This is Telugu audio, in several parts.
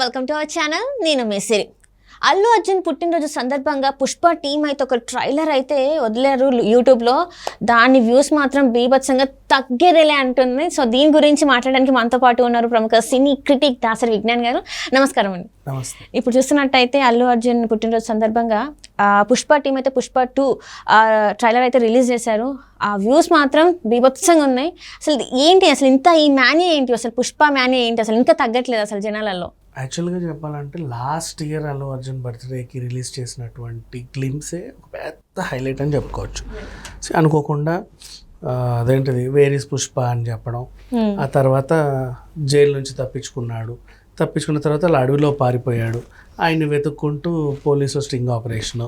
Welcome to our channel. నేను మెసిరి. అల్లు అర్జున్ పుట్టినరోజు సందర్భంగా పుష్ప టీం అయితే ఒక ట్రైలర్ అయితే వదిలేరు యూట్యూబ్లో. దాని వ్యూస్ మాత్రం బీభత్సంగా తగ్గేదేలే అంటుంది. సో దీని గురించి మాట్లాడడానికి మనతో పాటు ఉన్నారు ప్రముఖ సినీ క్రిటిక్ దాసరి విజ్ఞాన్ గారు. నమస్కారం అండి. నమస్తే. ఇప్పుడు చూస్తున్నట్టయితే అల్లు అర్జున్ పుట్టినరోజు సందర్భంగా పుష్ప టీం అయితే పుష్ప 2 ట్రైలర్ అయితే రిలీజ్ చేశారు. ఆ వ్యూస్ మాత్రం బీభత్సంగా ఉన్నాయి. అసలు ఏంటి, అసలు ఇంత ఈ మ్యానియా ఏంటి, అసలు పుష్ప మ్యానియా ఏంటి, అసలు ఇంకా తగ్గట్లేదు అసలు జనాలలో. యాక్చువల్గా చెప్పాలంటే లాస్ట్ ఇయర్ అల్లు అర్జున్ బర్త్డేకి రిలీజ్ చేసినటువంటి గ్లిమ్సే ఒక పెద్ద హైలైట్ అని చెప్పుకోవచ్చు. సో అనుకోకుండా అదేంటిది వేర్ ఈస్ పుష్ప అని చెప్పడం, ఆ తర్వాత జైలు నుంచి తప్పించుకున్న తర్వాత అలా అడవిలో పారిపోయాడు. ఆయన్ని వెతుక్కుంటూ పోలీసు స్టింగ్ ఆపరేషను,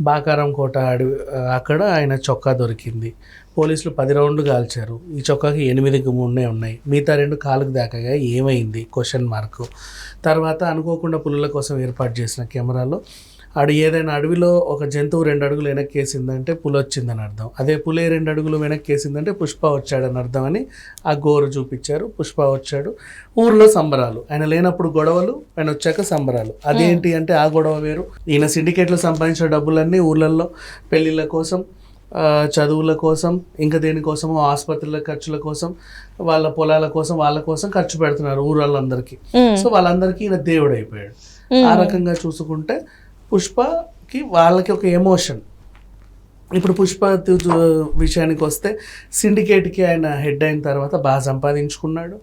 బాకారం కోట అడవి అక్కడ ఆయన చొక్కా దొరికింది. పోలీసులు 10 రౌండ్లు కాల్చారు. ఈ చొక్కాకి 8 గుమ్మునే ఉన్నాయి, మిగతా 2 కాలుకు దాకాగా ఏమైంది క్వశ్చన్ మార్కు. తర్వాత అనుకోకుండా పులుల కోసం ఏర్పాటు చేసిన కెమెరాలో ఏదైనా అడవిలో ఒక జంతువు 2 అడుగులు వెనక్కి వేసిందంటే పులి వచ్చిందని అర్థం, అదే పులే 2 అడుగులు వెనక్కి వేసిందంటే పుష్ప వచ్చాడని అర్థం అని ఆ గోరు చూపించారు. పుష్ప వచ్చాడు. ఊర్లో సంబరాలు, ఆయన లేనప్పుడు గొడవలు, ఆయన వచ్చాక సంబరాలు. అదేంటి అంటే ఆ గొడవ వేరు. ఈయన సిండికేట్లో సంపాదించిన డబ్బులన్నీ ఊర్లలో పెళ్ళిళ్ళ కోసం, చదువుల కోసం, ఇంకా దేనికోసమో ఆసుపత్రుల ఖర్చుల కోసం, వాళ్ళ పొలాల కోసం, వాళ్ళ కోసం ఖర్చు పెడుతున్నారు ఊళ్ళందరికీ. సో వాళ్ళందరికీ ఈయన దేవుడు అయిపోయాడు. ఆ రకంగా చూసుకుంటే పుష్పకి వాళ్ళకి ఒక ఎమోషన్. ఇప్పుడు పుష్ప విషయానికి వస్తే సిండికేట్కి ఆయన హెడ్ అయిన తర్వాత బాగా సంపాదించుకున్నాడు.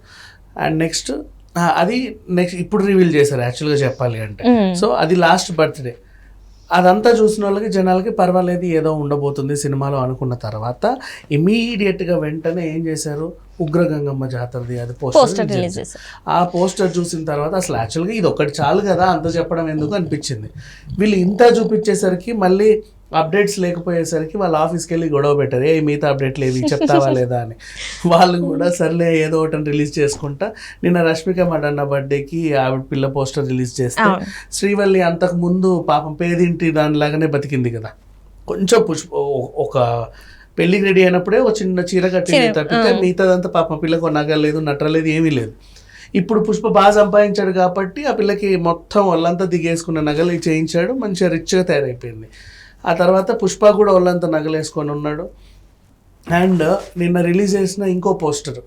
అండ్ నెక్స్ట్ ఇప్పుడు రివీల్ చేశారు యాక్చువల్గా చెప్పాలి అంటే. సో అది లాస్ట్ బర్త్డే. అదంతా చూసిన వాళ్ళకి జనాలకి పర్వాలేదు, ఏదో ఉండబోతుంది సినిమాలో అనుకున్న తర్వాత ఇమీడియట్గా వెంటనే ఏం చేశారు, ఉగ్రగంగమ్మ జాతరది అది పోస్టర్ రిలీజ్ చేశారు. ఆ పోస్టర్ చూసిన తర్వాత అసలు యాక్చువల్గా ఇది ఒకటి చాలు కదా అంత చెప్పడం ఎందుకు అనిపించింది. వీళ్ళు ఇంత చూపించేసరికి మళ్ళీ అప్డేట్స్ లేకపోయేసరికి వాళ్ళ ఆఫీస్కి వెళ్ళి గొడవ పెట్టారు, మిగతా అప్డేట్లు ఏవి చెప్తావా లేదా అని. వాళ్ళు కూడా సర్లే ఏదో ఒకటి రిలీజ్ చేసుకుంటా. నిన్న రష్మిక మడన్న బర్త్డేకి ఆవిడ పిల్ల పోస్టర్ రిలీజ్ చేస్తే శ్రీవల్లి అంతకు ముందు పాపం పేదింటి దానిలాగానే బతికింది కదా. కొంచెం ఒక పెళ్ళికి రెడీ అయినప్పుడే ఒక చిన్న చీర కట్టి తప్పితే మిగతాదంతా పాపం పిల్లకు నగలేదు, నట్టలేదు, ఏమీ లేదు. ఇప్పుడు పుష్ప బాగా సంపాదించాడు కాబట్టి ఆ పిల్లకి మొత్తం వాళ్ళంతా దిగేసుకున్న నగలు చేయించాడు, మంచిగా రిచ్గా తయారైపోయింది. ఆ తర్వాత పుష్ప కూడా వాళ్ళంతా నగలేసుకొని ఉన్నాడు. అండ్ నిన్న రిలీజ్ చేసిన ఇంకో పోస్టర్,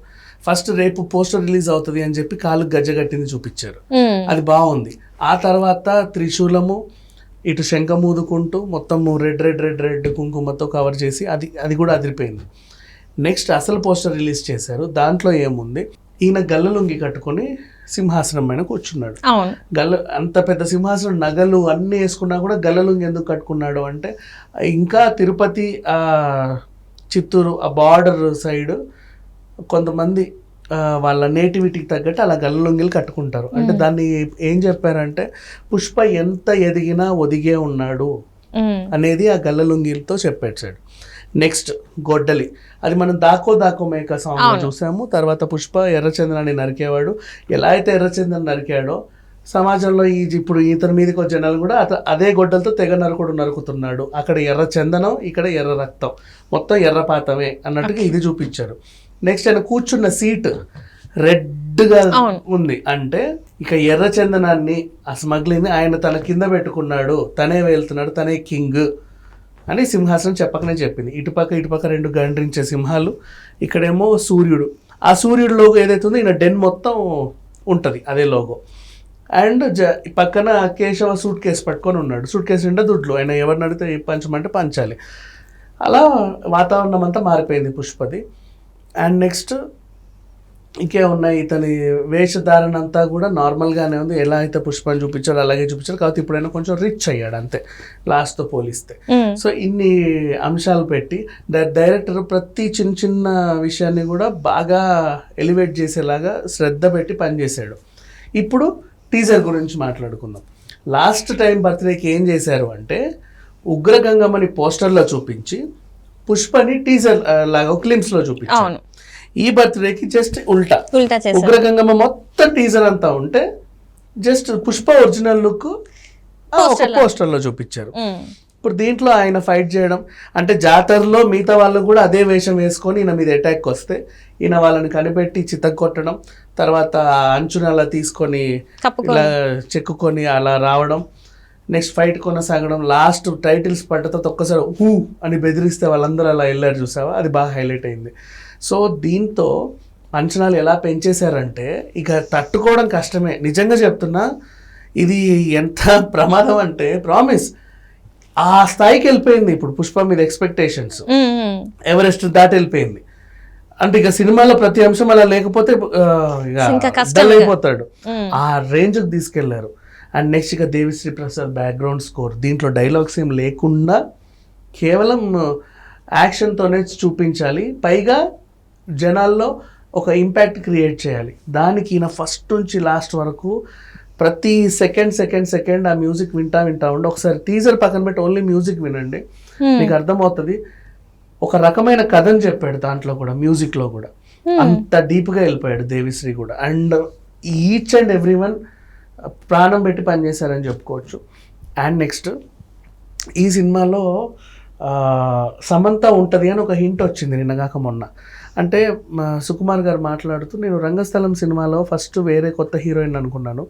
ఫస్ట్ రేపు పోస్టర్ రిలీజ్ అవుతుంది అని చెప్పి కాలుకు గజ్జ కట్టింది చూపించారు, అది బాగుంది. ఆ తర్వాత త్రిశూలము ఇటు శంఖం ఊదుకుంటూ మొత్తం రెడ్ కుంకుమతో కవర్ చేసి అది కూడా అదిరిపోయింది. నెక్స్ట్ అసలు పోస్టర్ రిలీజ్ చేశారు. దాంట్లో ఏముంది, ఈయన గల్లలుంగి కట్టుకొని సింహాసనం పైన కూర్చున్నాడు. అంత పెద్ద సింహాసనం, నగలు అన్నీ వేసుకున్నా కూడా గల్లలుంగి ఎందుకు కట్టుకున్నాడు అంటే, ఇంకా తిరుపతి చిత్తూరు ఆ బార్డర్ సైడ్ కొంతమంది వాళ్ళ నేటివిటీకి తగ్గట్టు అలా గల్లలుంగిలు కట్టుకుంటారు. అంటే దాన్ని ఏం చెప్పారంటే పుష్ప ఎంత ఎదిగినా ఒదిగే ఉన్నాడు అనేది ఆ గల్లలుంగిలతో చెప్పేసాడు. నెక్స్ట్ గొడ్డలి, అది మనం దాకో మేక సాంగ్ చూసాము. తర్వాత పుష్ప ఎర్రచందనాన్ని నరికేవాడు. ఎలా అయితే ఎర్రచందనం నరికాడో సమాజంలో ఇప్పుడు ఇతని మీదకి వచ్చే జనాలు కూడా అదే గొడ్డలతో తెగ నరుకుతున్నాడు. అక్కడ ఎర్ర చందనం, ఇక్కడ ఎర్ర రక్తం, మొత్తం ఎర్రపాతమే అన్నట్టుగా ఇది చూపించారు. నెక్స్ట్ ఆయన కూర్చున్న సీట్ రెడ్గా ఉంది అంటే ఇక ఎర్ర చందనాన్ని ఆ స్మగ్లింగ్ ఆయన తన కింద పెట్టుకున్నాడు, తనే వెళ్తున్నాడు, తనే కింగ్ అని సింహాసనం చెప్పకనే చెప్పింది. ఇటుపక్క 2 గండ్రించే సింహాలు, ఇక్కడేమో సూర్యుడు. ఆ సూర్యుడు లోగో ఏదైతే ఉందో ఈయన డెన్ మొత్తం ఉంటుంది అదే లోగో. అండ్ పక్కన కేశవ సూట్ కేసు పట్టుకొని ఉన్నాడు. సూట్ కేసు నిండా దుడ్లు, ఆయన ఎవరిని అడిగితే పంచమంటే పంచాలి. అలా వాతావరణం అంతా మారిపోయింది పుష్పది. అండ్ నెక్స్ట్ ఇంకే ఉన్నాయి, ఇతని వేషధారణ అంతా కూడా నార్మల్గానే ఉంది. ఎలా అయితే పుష్పని చూపించాడు అలాగే చూపించాడు. కాబట్టి ఇప్పుడైనా కొంచెం రిచ్ అయ్యాడు అంతే లాస్ట్తో పోలిస్తే. సో ఇన్ని అంశాలు పెట్టి డైరెక్టర్ ప్రతి చిన్న విషయాన్ని కూడా బాగా ఎలివేట్ చేసేలాగా శ్రద్ధ పెట్టి పనిచేశాడు. ఇప్పుడు టీజర్ గురించి మాట్లాడుకుందాం. లాస్ట్ టైం బర్త్డేకి ఏం చేశారు అంటే ఉగ్రగంగమ్మని పోస్టర్లో చూపించి పుష్పని టీజర్ లాగా క్లిప్స్లో చూపించారు. ఈ బర్త్డేకి జస్ట్ ఉల్టా ఉగ్రగంగమ్మ మొత్తం టీజర్ అంతా ఉంటే జస్ట్ పుష్ప ఒరిజినల్ లుక్ పోస్టర్లో చూపించారు. ఇప్పుడు దీంట్లో ఆయన ఫైట్ చేయడం అంటే జాతరలో మిగతా వాళ్ళు కూడా అదే వేషం వేసుకొని ఈయన మీద అటాక్ వస్తే ఈయన వాళ్ళని కనిపెట్టి చితగ్గొట్టడం, తర్వాత అంచున అలా తీసుకొని ఇలా చెక్కుకొని అలా రావడం, నెక్స్ట్ ఫైట్ కొనసాగడం, లాస్ట్ టైటిల్స్ పడ్డతో ఒక్కసారి హూ అని బెదిరిస్తే వాళ్ళందరూ అలా వెళ్ళారు చూసావా, అది బాగా హైలైట్ అయింది. సో దీంతో అంచనాలు ఎలా పెంచేశారంటే ఇక తట్టుకోవడం కష్టమే. నిజంగా చెప్తున్నా, ఇది ఎంత ప్రమాదం అంటే ప్రామిస్ ఆ స్థాయికి వెళ్ళిపోయింది ఇప్పుడు పుష్ప మీద ఎక్స్పెక్టేషన్స్, ఎవరెస్ట్ దాటి వెళ్ళిపోయింది. అంటే ఇక సినిమాలో ప్రతి అంశం అలా లేకపోతే డల్ అయిపోతాడు, ఆ రేంజ్కి తీసుకెళ్లారు. అండ్ నెక్స్ట్ ఇక దేవిశ్రీ ప్రసాద్ బ్యాక్గ్రౌండ్ స్కోర్, దీంట్లో డైలాగ్స్ ఏం లేకుండా కేవలం యాక్షన్తోనే చూపించాలి, పైగా జనాల్లో ఒక ఇంపాక్ట్ క్రియేట్ చేయాలి. దానికి ఈయన ఫస్ట్ నుంచి లాస్ట్ వరకు ప్రతి సెకండ్ ఆ మ్యూజిక్ వింటా ఉండి, ఒకసారి టీజర్ పక్కన పెట్టి ఓన్లీ మ్యూజిక్ వినండి, మీకు అర్థమవుతుంది. ఒక రకమైన కథని చెప్పాడు దాంట్లో కూడా, మ్యూజిక్లో కూడా అంత డీప్గా వెళ్ళిపోయాడు దేవిశ్రీ కూడా. And each and every one ప్రాణం పెట్టి పనిచేశారని చెప్పుకోవచ్చు. అండ్ నెక్స్ట్ ఈ సినిమాలో సమంత ఉంటుంది అని ఒక హింట్ వచ్చింది నిన్నగాక మొన్న. అంటే సుకుమార్ గారు మాట్లాడుతూ, నేను రంగస్థలం సినిమాలో ఫస్ట్ వేరే కొత్త హీరోయిన్ అనుకున్నాను,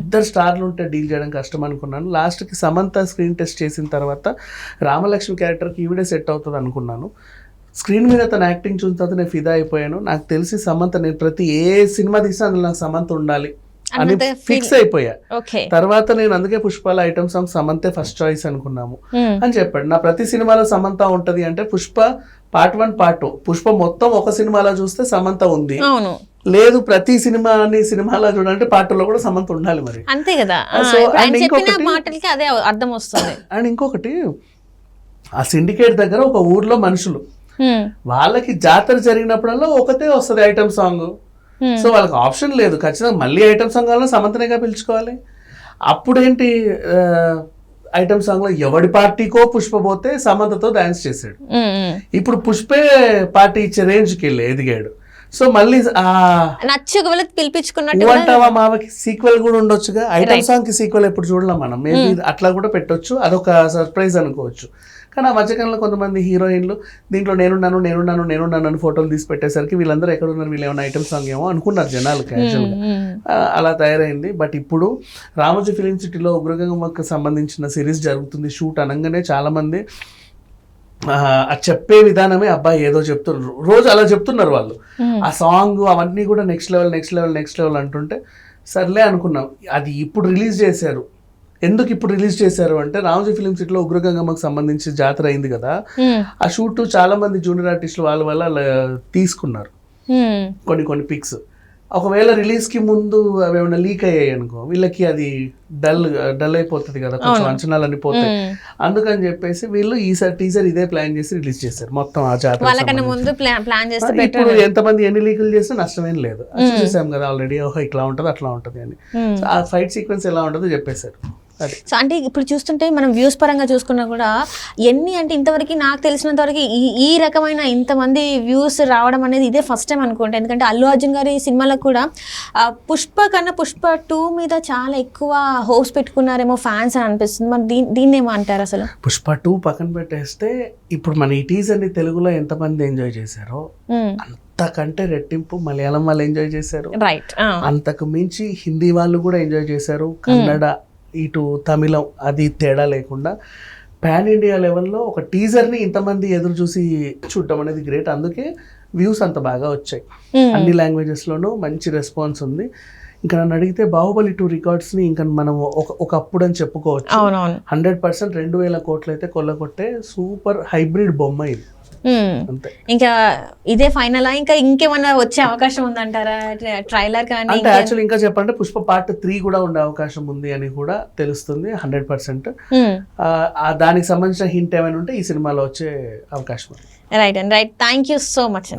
ఇద్దరు స్టార్లు ఉంటే డీల్ చేయడం కష్టం అనుకున్నాను, లాస్ట్కి సమంత స్క్రీన్ టెస్ట్ చేసిన తర్వాత రామలక్ష్మి క్యారెక్టర్కి ఈవిడే సెట్ అవుతుంది అనుకున్నాను, స్క్రీన్ మీద తన యాక్టింగ్ చూసిన తర్వాత నేను ఫిదా అయిపోయాను, నాకు తెలిసి సమంత, నేను ప్రతి ఏ సినిమా తీసినా అందులో నాకు సమంత ఉండాలి అని ఫిక్స్ అయిపోయా. తర్వాత నేను అందుకే పుష్పాల ఐటమ్ సాంగ్ సమంతే ఫస్ట్ చాయిస్ అనుకున్నాము అని చెప్పాడు. నా ప్రతి సినిమాలో సమంత ఉంటది అంటే పుష్ప పార్ట్ 1 పార్ట్ 2, పుష్ప మొత్తం ఒక సినిమాలో చూస్తే సమంత ఉంది, లేదు ప్రతి సినిమాలో చూడాలంటే పార్ట్ 2లో కూడా సమంత ఉండాలి మరి, అంతే కదా. సో అండ్ ఇంకొకటి ఆ సిండికేట్ దగ్గర ఒక ఊర్లో మనుషులు, వాళ్ళకి జాతర జరిగినప్పుడల్లా ఒకటే వస్తుంది ఐటమ్ సాంగ్. సో వాళ్ళకి ఆప్షన్ లేదు, ఖచ్చితంగా మళ్ళీ ఐటమ్ సాంగ్ కావాలని సమంతనేగా పిలుచుకోవాలి. అప్పుడేంటి ఐటమ్ సాంగ్ లో ఎవడి పార్టీకో పుష్ప పోతే సమంతతో డాన్స్ చేశాడు. ఇప్పుడు పుష్పే పార్టీ ఇచ్చే రేంజ్కి వెళ్ళి ఎదిగాడు. సో మళ్ళీ పిలిపించుకున్నట్టు అంటావా మావకి సీక్వెల్ కూడా ఉండొచ్చుగా, ఐటమ్ సాంగ్ కి సీక్వెల్ ఎప్పుడు చూడలేం మనం, మేబీ అట్లా కూడా పెట్టొచ్చు, అదొక సర్ప్రైజ్ అనుకోవచ్చు. కానీ ఆ మధ్యకాలంలో కొంతమంది హీరోయిన్లు దీంట్లో నేనున్నాను అని ఫోటోలు తీసి పెట్టేసరికి వీళ్ళందరూ ఎక్కడున్నారు, వీళ్ళు ఏమైనా ఐటమ్ సాంగ్ ఏమో అనుకున్నారు జనాలు క్యాజువల్గా, అలా తయారైంది. బట్ ఇప్పుడు రామోజీ ఫిలిం సిటీలో ఉగ్రగంగమ్మకు సంబంధించిన సిరీస్ జరుగుతుంది, షూట్ అనగానే చాలామంది చెప్పే విధానమే అబ్బాయి ఏదో చెప్తున్నారు, రోజు అలా చెప్తున్నారు వాళ్ళు, ఆ సాంగ్ అవన్నీ కూడా నెక్స్ట్ లెవెల్ అంటుంటే సర్లే అనుకున్నాం. అది ఇప్పుడు రిలీజ్ చేశారు. ఎందుకు ఇప్పుడు రిలీజ్ చేశారు అంటే రామోజీ ఫిలిం సిటీలో ఉగ్రగంగమ్మకు సంబంధించి జాతర అయింది కదా, ఆ షూట్ చాలా మంది జూనియర్ ఆర్టిస్టులు వాళ్ళ తీసుకున్నారు కొన్ని పిక్స్. ఒకవేళ రిలీజ్ కి ముందు అవి ఏమైనా లీక్ అయ్యాయి అనుకో, వీళ్ళకి అది డల్ అయిపోతుంది కదా, కొంచెం అంచనాలు అని పోతాయి. అందుకని చెప్పేసి వీళ్ళు ఈసారి టీజర్ ఇదే ప్లాన్ చేసి రిలీజ్ చేశారు మొత్తం ఆ జాతర. ఇప్పుడు ఎంతమంది ఎన్ని లీకులు చేస్తే నష్టమేం లేదు, చూసాం కదా ఆల్రెడీ, ఓహో ఇట్లా ఉంటది అట్లా ఉంటది అని. ఆ ఫైట్ సీక్వెన్స్ ఎలా ఉంటుందో చెప్పేశారు. సో అంటే ఇప్పుడు చూస్తుంటే మనం వ్యూస్ పరంగా చూసుకున్నా కూడా ఇంతవరకు నాకు తెలిసినంత వరకు ఈ రకమైన ఇంతమంది వ్యూస్ రావడం అనేది ఇదే ఫస్ట్ టైం అనుకుంటా. ఎందుకంటే అల్లు అర్జున్ గారి సినిమాలకు కూడా పుష్ప కన్నా పుష్ప 2 మీద చాలా ఎక్కువ హోప్స్ పెట్టుకున్నారేమో ఫ్యాన్స్ అని అనిపిస్తుంది. మరి దీన్ని ఏమో అంటారు అసలు? పుష్ప 2 పక్కన పెట్టేస్తే ఇప్పుడు మన ఈ టీజర్ని తెలుగులో ఎంతమంది ఎంజాయ్ చేశారో అంతకంటే రెట్టింపు మలయాళం వాళ్ళు ఎంజాయ్ చేశారు, అంతకు మించి హిందీ వాళ్ళు కూడా ఎంజాయ్ చేశారు, కన్నడ ఇటు తమిళం అది తేడా లేకుండా పాన్ ఇండియా లెవెల్లో ఒక టీజర్ని ఇంతమంది ఎదురు చూసి చూడటం అనేది గ్రేట్. అందుకే వ్యూస్ అంత బాగా వచ్చాయి, అన్ని లాంగ్వేజెస్లోనూ మంచి రెస్పాన్స్ ఉంది. ఇంకా నన్ను అడిగితే బాహుబలి 2 రికార్డ్స్ని ఇంకా మనం ఒకప్పుడు అని చెప్పుకోవచ్చు. 100% 2000 కోట్లు అయితే కొల్లగొట్టే సూపర్ హైబ్రిడ్ బొమ్మ ఇది. ఇంకా ఇదే ఫైనల్, ఇంకా ఇంకేమన్నా వచ్చే అవకాశం ఉందంటారా ట్రైలర్ కానీ? అంటే యాక్చువల్ ఇంకా చెప్పాలంటే పుష్ప పార్ట్ 3 కూడా ఉండే అవకాశం ఉంది అని కూడా తెలుస్తుంది 100%. దానికి సంబంధించిన హింట్ ఏమైనా ఉంటే ఈ సినిమాలో వచ్చే అవకాశం ఉంది. Right. Thank you so much.